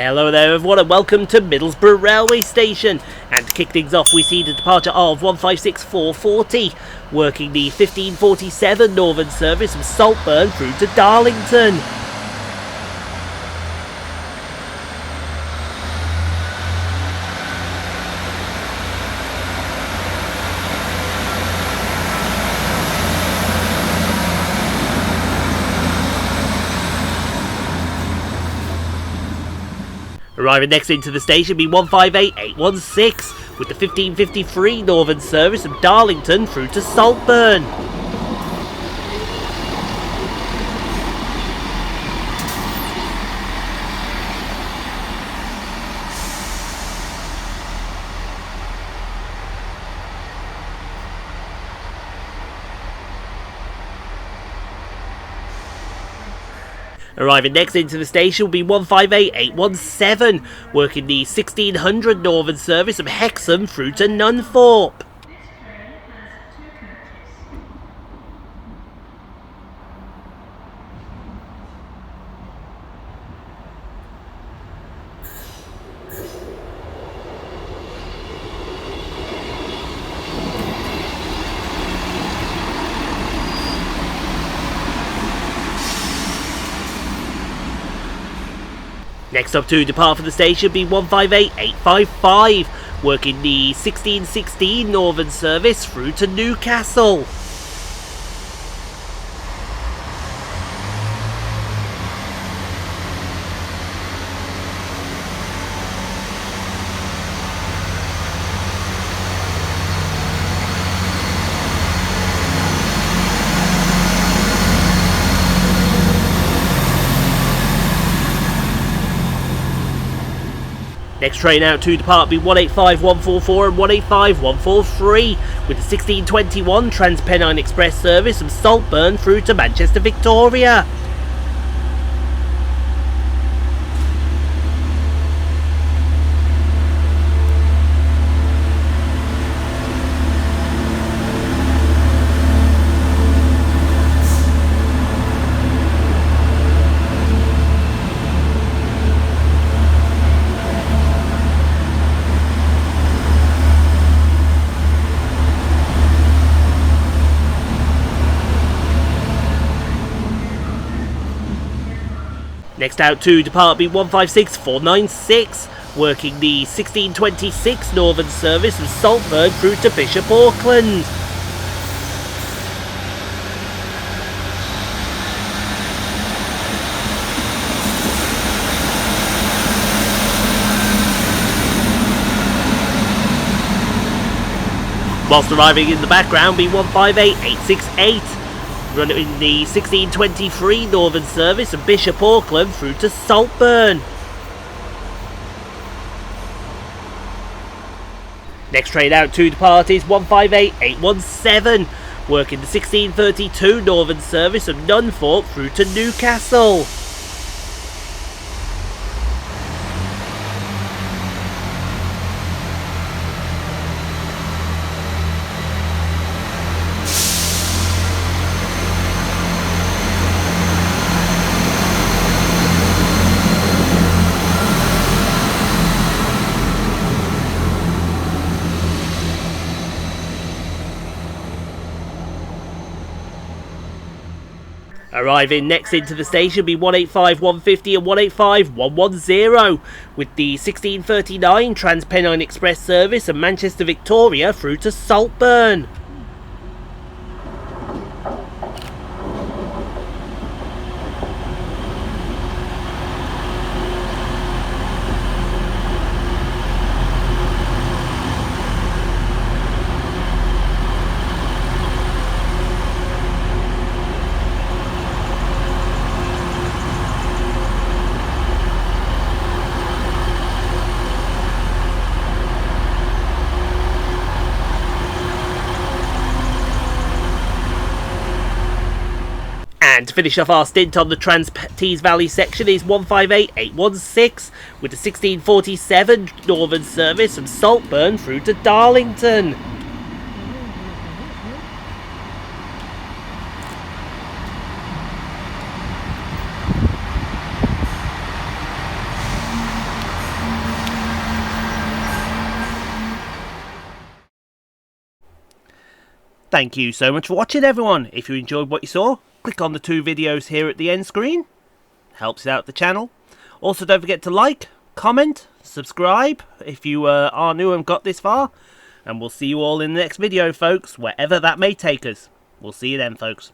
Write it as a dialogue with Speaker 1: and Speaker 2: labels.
Speaker 1: Hello there everyone and welcome to Middlesbrough Railway Station, and to kick things off we see the departure of 156440 working the 1547 Northern service from Saltburn through to Darlington. Arriving next into the station be 158816 with the 1553 Northern service from Darlington through to Saltburn. Arriving next into the station will be 158817, working the 1600 Northern service from Hexham through to Nunthorpe. Next up to depart for the station be 158855, working the 1616 Northern service through to Newcastle. Next train out to depart be 185144 and 185143 with the 1621 Transpennine Express service from Saltburn through to Manchester Victoria. Next out to depart be 156496, working the 1626 Northern service from Saltburn through to Bishop Auckland. Whilst arriving in the background be 158868. Running the 1623 Northern service from Bishop Auckland through to Saltburn. Next train out to depart is 158817, working the 1632 Northern service from Nunthorpe through to Newcastle. Arriving next into the station be 185150 and 185110 with the 1639 Transpennine Express service from Manchester Victoria through to Saltburn. And to finish off our stint on the Trans-Tees Valley section is 158816 with the 1647 Northern service from Saltburn through to Darlington. Thank you so much for watching, everyone. If you enjoyed what you saw, click on the 2 videos here at the end screen. Helps out the channel. Also, don't forget to like, comment, subscribe if you are new and got this far. And we'll see you all in the next video, folks, wherever that may take us. We'll see you then, folks.